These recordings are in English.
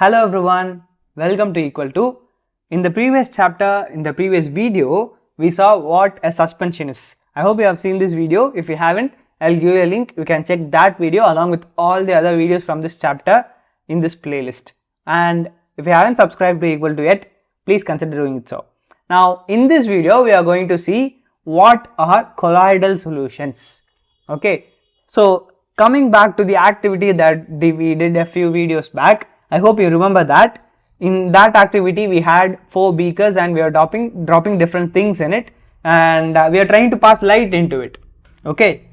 Hello everyone, welcome to Equal to. In the previous chapter, in the previous video, we saw what a suspension is. I hope you have seen this video. If you haven't, I'll give you a link. You can check that video along with all the other videos from this chapter in this playlist. And if you haven't subscribed to Equal to yet, please consider doing it so. Now, in this video, we are going to see what are colloidal solutions. Okay, so coming back to the activity that we did a few videos back, I hope you remember that. In that activity, we had 4 beakers and we are dropping different things in it, and we are trying to pass light into it. Okay,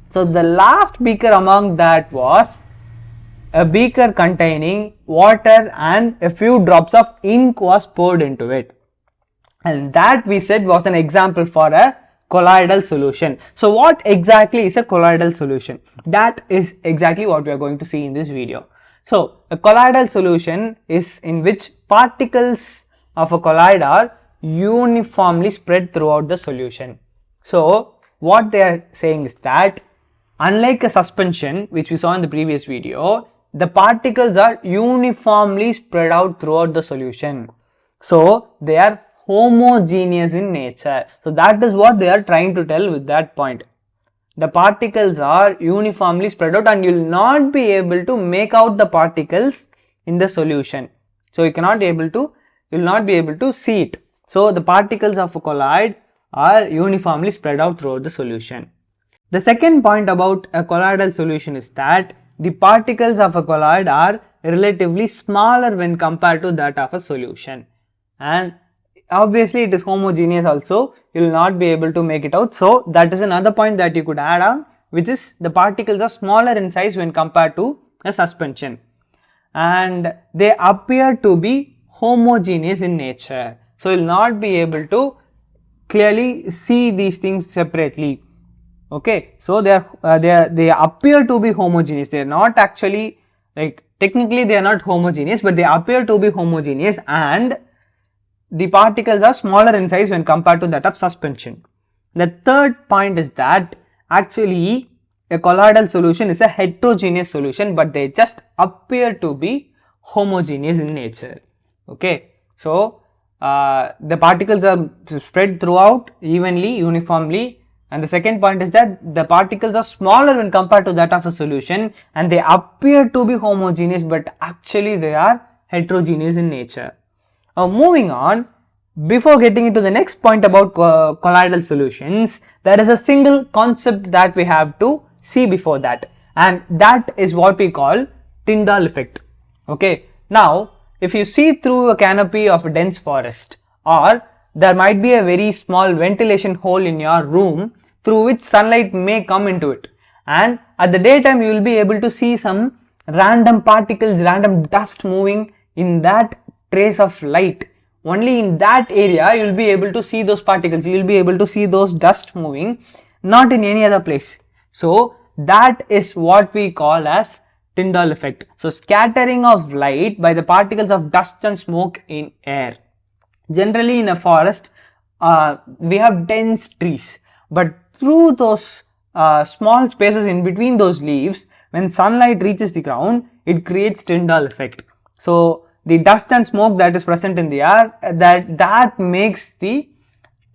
so the last beaker among that was a beaker containing water and a few drops of ink was poured into it, and that we said was an example for a colloidal solution. So what exactly is a colloidal solution? That is exactly what we are going to see in this video. So a colloidal solution is in which particles of a colloid are uniformly spread throughout the solution. So what they are saying is that unlike a suspension which we saw in the previous video, the particles are uniformly spread out throughout the solution. So they are homogeneous in nature. So that is what they are trying to tell with that point. The particles are uniformly spread out and you will not be able to make out the particles in the solution. So you will not be able to see it. So the particles of a colloid are uniformly spread out throughout the solution. The second point about a colloidal solution is that the particles of a colloid are relatively smaller when compared to that of a solution, and obviously it is homogeneous also, you will not be able to make it out. So that is another point that you could add on, which is the particles are smaller in size when compared to a suspension, and they appear to be homogeneous in nature. So you will not be able to clearly see these things separately. Okay, so they appear to be homogeneous. They are not actually, like, technically they are not homogeneous, but they appear to be homogeneous, and the particles are smaller in size when compared to that of suspension. The third point is that actually a colloidal solution is a heterogeneous solution, but they just appear to be homogeneous in nature. Okay, so the particles are spread throughout evenly, uniformly, and the second point is that the particles are smaller when compared to that of a solution, and they appear to be homogeneous, but actually they are heterogeneous in nature. Now moving on, before getting into the next point about colloidal solutions, there is a single concept that we have to see before that, and that is what we call Tyndall effect. Okay, now if you see through a canopy of a dense forest, or there might be a very small ventilation hole in your room through which sunlight may come into it, and at the daytime you will be able to see some random particles, random dust moving in that trace of light. Only in that area you will be able to see those particles, you will be able to see those dust moving, not in any other place. So that is what we call as Tyndall effect. So scattering of light by the particles of dust and smoke in air. Generally in a forest we have dense trees, but through those small spaces in between those leaves, when sunlight reaches the ground, it creates Tyndall effect. So the dust and smoke that is present in the air, that makes the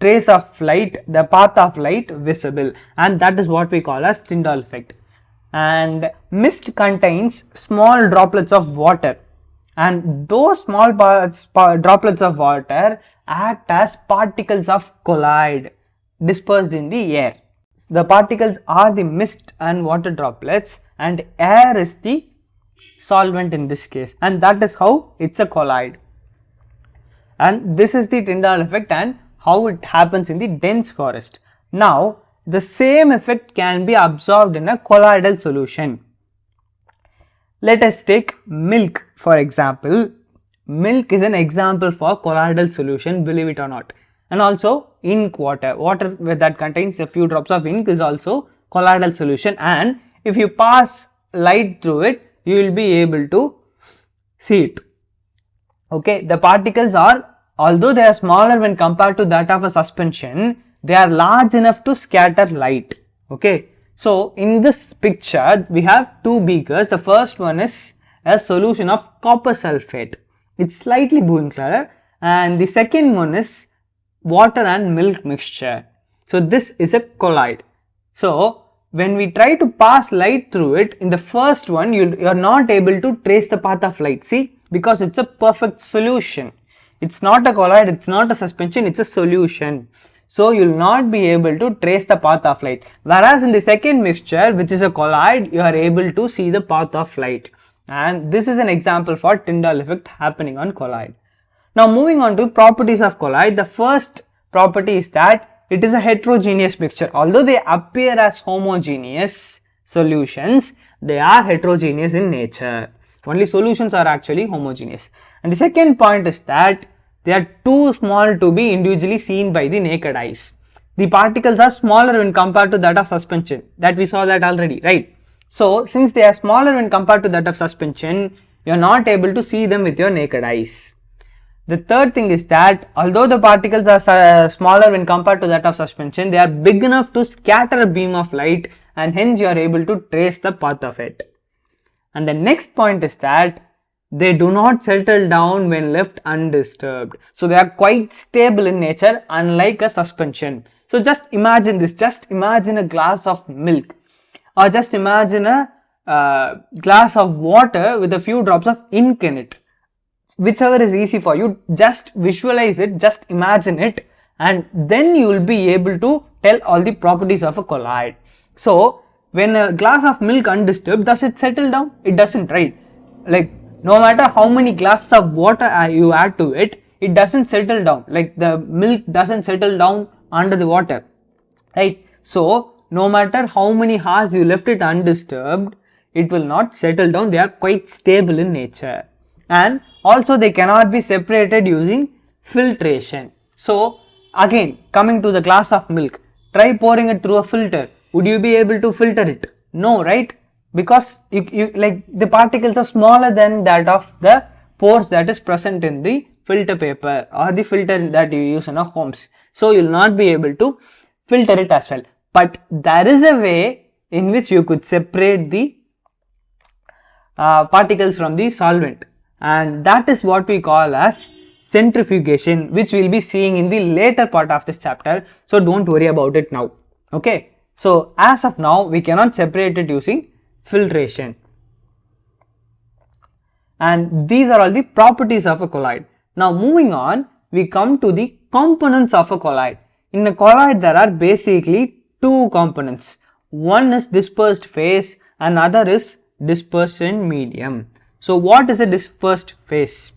trace of light, the path of light visible, and that is what we call as Tyndall effect. And mist contains small droplets of water, and those small droplets of water act as particles of colloid dispersed in the air. The particles are the mist and water droplets, and air is the solvent in this case, and that is how it's a colloid. And this is the Tyndall effect and how it happens in the dense forest. Now the same effect can be observed in a colloidal solution. Let us take milk for example. Milk is an example for colloidal solution, believe it or not. And also ink, water that contains a few drops of ink is also colloidal solution, and if you pass light through it, you will be able to see it. Okay, the particles are, although they are smaller when compared to that of a suspension, they are large enough to scatter light. Okay, so in this picture we have 2 beakers. The first one is a solution of copper sulfate. It's slightly blue in color. And the second one is water and milk mixture. So this is a colloid. So when we try to pass light through it, in the first one you are not able to trace the path of light. See, because it's a perfect solution. It's not a colloid, it's not a suspension, it's a solution. So you will not be able to trace the path of light. Whereas in the second mixture, which is a colloid, you are able to see the path of light. And this is an example for Tyndall effect happening on colloid. Now moving on to properties of colloid, the first property is that it is a heterogeneous mixture. Although they appear as homogeneous solutions, they are heterogeneous in nature. Only solutions are actually homogeneous. And the second point is that they are too small to be individually seen by the naked eyes. The particles are smaller when compared to that of suspension. That we saw that already, right? So since they are smaller when compared to that of suspension, you are not able to see them with your naked eyes. The third thing is that although the particles are smaller when compared to that of suspension, they are big enough to scatter a beam of light, and hence you are able to trace the path of it. And the next point is that they do not settle down when left undisturbed. So they are quite stable in nature, unlike a suspension. So just imagine this, just imagine a glass of milk, or just imagine a glass of water with a few drops of ink in it. Whichever is easy for you, just visualize it, just imagine it, and then you will be able to tell all the properties of a colloid. So when a glass of milk undisturbed, does it settle down? It doesn't, right? Like no matter how many glasses of water you add to it, it doesn't settle down. Like the milk doesn't settle down under the water, right? So no matter how many hours you left it undisturbed, it will not settle down. They are quite stable in nature. And also they cannot be separated using filtration. So again, coming to the glass of milk, try pouring it through a filter. Would you be able to filter it? No, right? Because like the particles are smaller than that of the pores that is present in the filter paper or the filter that you use in a homes. So you will not be able to filter it as well. But there is a way in which you could separate the particles from the solvent, and that is what we call as centrifugation, which we will be seeing in the later part of this chapter. So don't worry about it now. Okay. So as of now, we cannot separate it using filtration. And these are all the properties of a colloid. Now moving on, we come to the components of a colloid. In a colloid, there are basically two components. One is dispersed phase and other is dispersion medium. So what is a dispersed phase?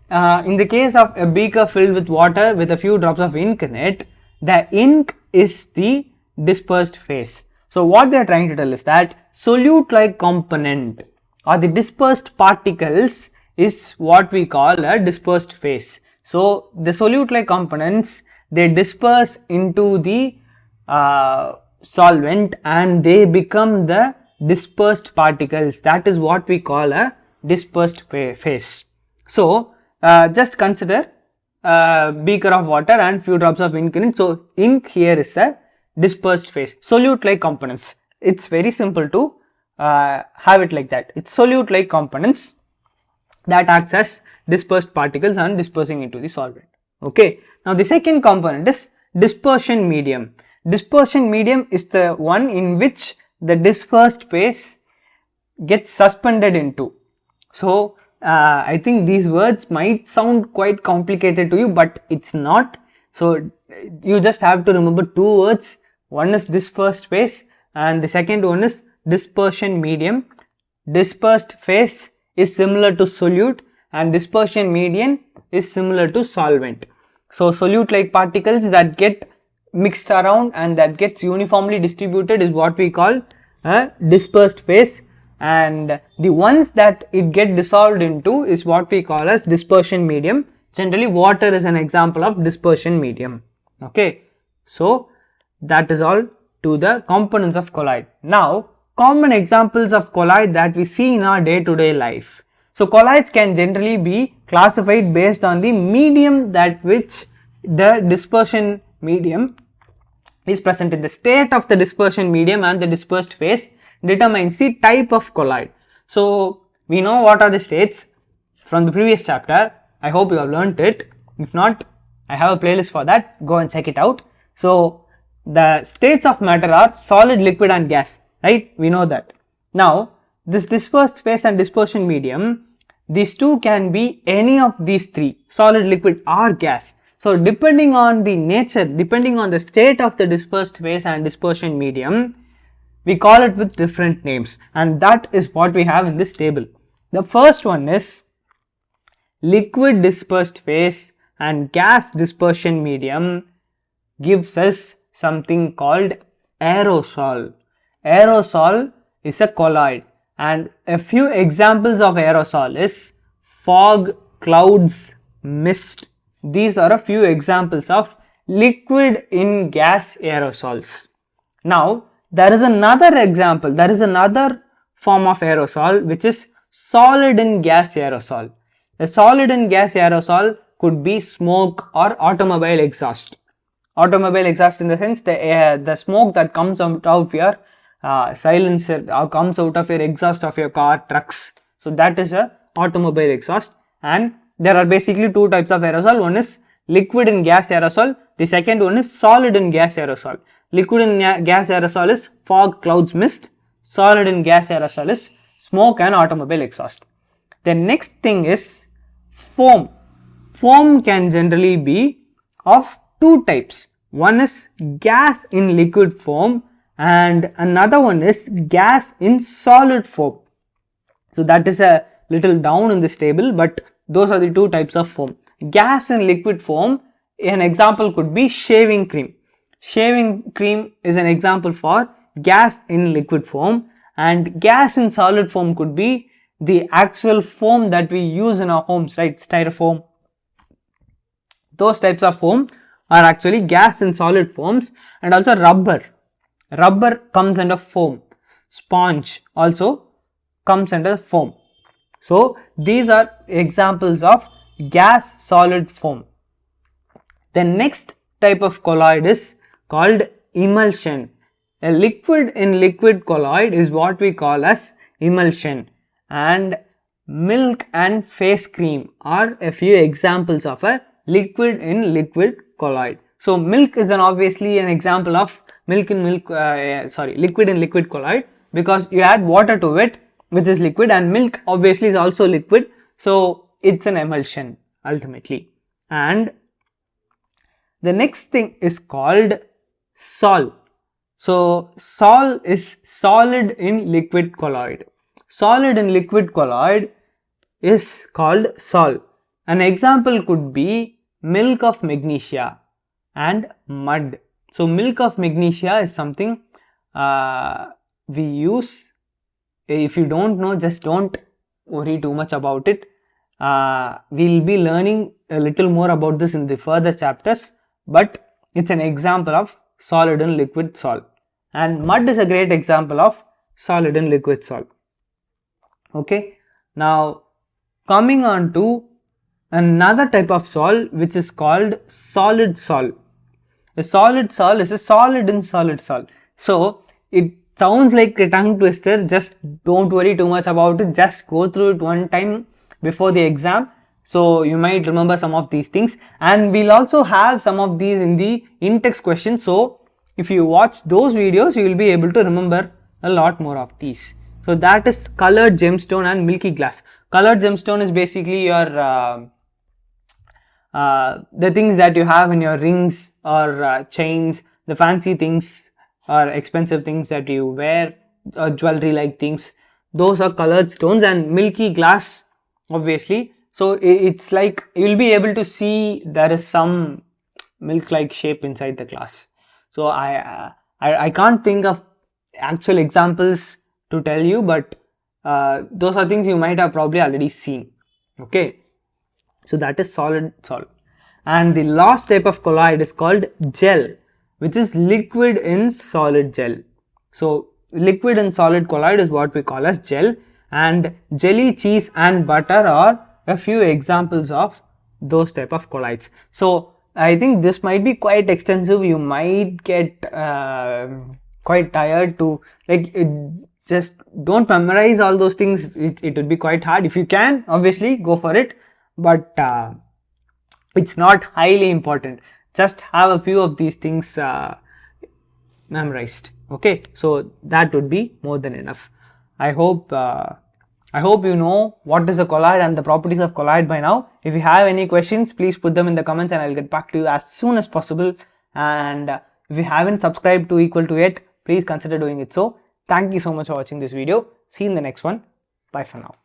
In the case of a beaker filled with water with a few drops of ink in it, the ink is the dispersed phase. So what they are trying to tell is that solute-like component or the dispersed particles is what we call a dispersed phase. So the solute-like components, they disperse into the solvent and they become the dispersed particles. That is what we call a dispersed phase. So just consider a beaker of water and few drops of ink in it. So ink here is a dispersed phase, solute like components. It's very simple to have it like that. It's solute like components that acts as dispersed particles and dispersing into the solvent. Okay. Now the second component is dispersion medium. Dispersion medium is the one in which the dispersed phase gets suspended into. So I think these words might sound quite complicated to you, but it's not. So you just have to remember two words. One is dispersed phase and the second one is dispersion medium. Dispersed phase is similar to solute and dispersion medium is similar to solvent. So solute like particles that get mixed around and that gets uniformly distributed is what we call a dispersed phase, and the ones that it get dissolved into is what we call as dispersion medium. Generally water is an example of dispersion medium. Okay, so that is all to the components of colloid. Now common examples of colloid that we see in our day-to-day life. So colloids can generally be classified based on the medium that which the dispersion medium is present in. The state of the dispersion medium and the dispersed phase determines the type of colloid. So we know what are the states from the previous chapter. I hope you have learnt it. If not, I have a playlist for that, go and check it out. So the states of matter are solid, liquid and gas, right? We know that. Now this dispersed phase and dispersion medium, these two can be any of these three, solid, liquid or gas. So depending on the nature, depending on the state of the dispersed phase and dispersion medium, we call it with different names, and that is what we have in this table. The first one is liquid dispersed phase and gas dispersion medium gives us something called aerosol. Aerosol is a colloid, and a few examples of aerosol is fog, clouds, mist. These are a few examples of liquid in gas aerosols. Now there is another example, there is another form of aerosol which is solid in gas aerosol. A solid in gas aerosol could be smoke or automobile exhaust. Automobile exhaust in the sense the smoke that comes out of your silencer or comes out of your exhaust of your car, trucks. So that is a automobile exhaust, and there are basically two types of aerosol. One is liquid in gas aerosol, the second one is solid in gas aerosol. Liquid in gas aerosol is fog, clouds, mist. Solid in gas aerosol is smoke and automobile exhaust. The next thing is foam. Foam can generally be of two types. One is gas in liquid form and another one is gas in solid form. So that is a little down in this table, but those are the two types of foam. Gas in liquid form, an example could be shaving cream. Shaving cream is an example for gas in liquid form, and gas in solid form could be the actual foam that we use in our homes, right? Styrofoam. Those types of foam are actually gas in solid forms, and also rubber. Rubber comes under foam. Sponge also comes under foam. So these are examples of gas solid foam. The next type of colloid is called emulsion. A liquid in liquid colloid is what we call as emulsion, and milk and face cream are a few examples of a liquid in liquid colloid. So milk is obviously an example of liquid in liquid colloid, because you add water to it, which is liquid, and milk obviously is also liquid, so it's an emulsion ultimately. And the next thing is called sol. So sol is solid in liquid colloid. Solid in liquid colloid is called sol. An example could be milk of magnesia and mud. So milk of magnesia is something we use. If you don't know, just don't worry too much about it. We'll be learning a little more about this in the further chapters, but it's an example of solid in liquid sol. And mud is a great example of solid in liquid sol. Okay, now coming on to another type of sol which is called solid sol. A solid sol is a solid in solid sol. So it sounds like a tongue twister, just don't worry too much about it, just go through it one time before the exam, so you might remember some of these things, and we'll also have some of these in the in-text questions. So if you watch those videos, you will be able to remember a lot more of these. So that is colored gemstone and milky glass. Colored gemstone is basically your the things that you have in your rings or chains, the fancy things or expensive things that you wear, jewelry like things, those are colored stones. And milky glass, obviously, so it's like you'll be able to see there is some milk like shape inside the glass. So I can't think of actual examples to tell you, but those are things you might have probably already seen. Okay, so that is solid sol. And the last type of colloid is called gel, which is liquid in solid gel. So liquid in solid colloid is what we call as gel, and jelly, cheese and butter are a few examples of those type of colloids. So I think this might be quite extensive. You might get quite tired to Just don't memorize all those things. It would be quite hard. If you can, obviously go for it, but it's not highly important. Just have a few of these things memorized. Okay, so that would be more than enough. I hope you know what is a colloid and the properties of colloid by now. If you have any questions, please put them in the comments and I'll get back to you as soon as possible. And if you haven't subscribed to Equal to yet, please consider doing it so. Thank you so much for watching this video. See you in the next one. Bye for now.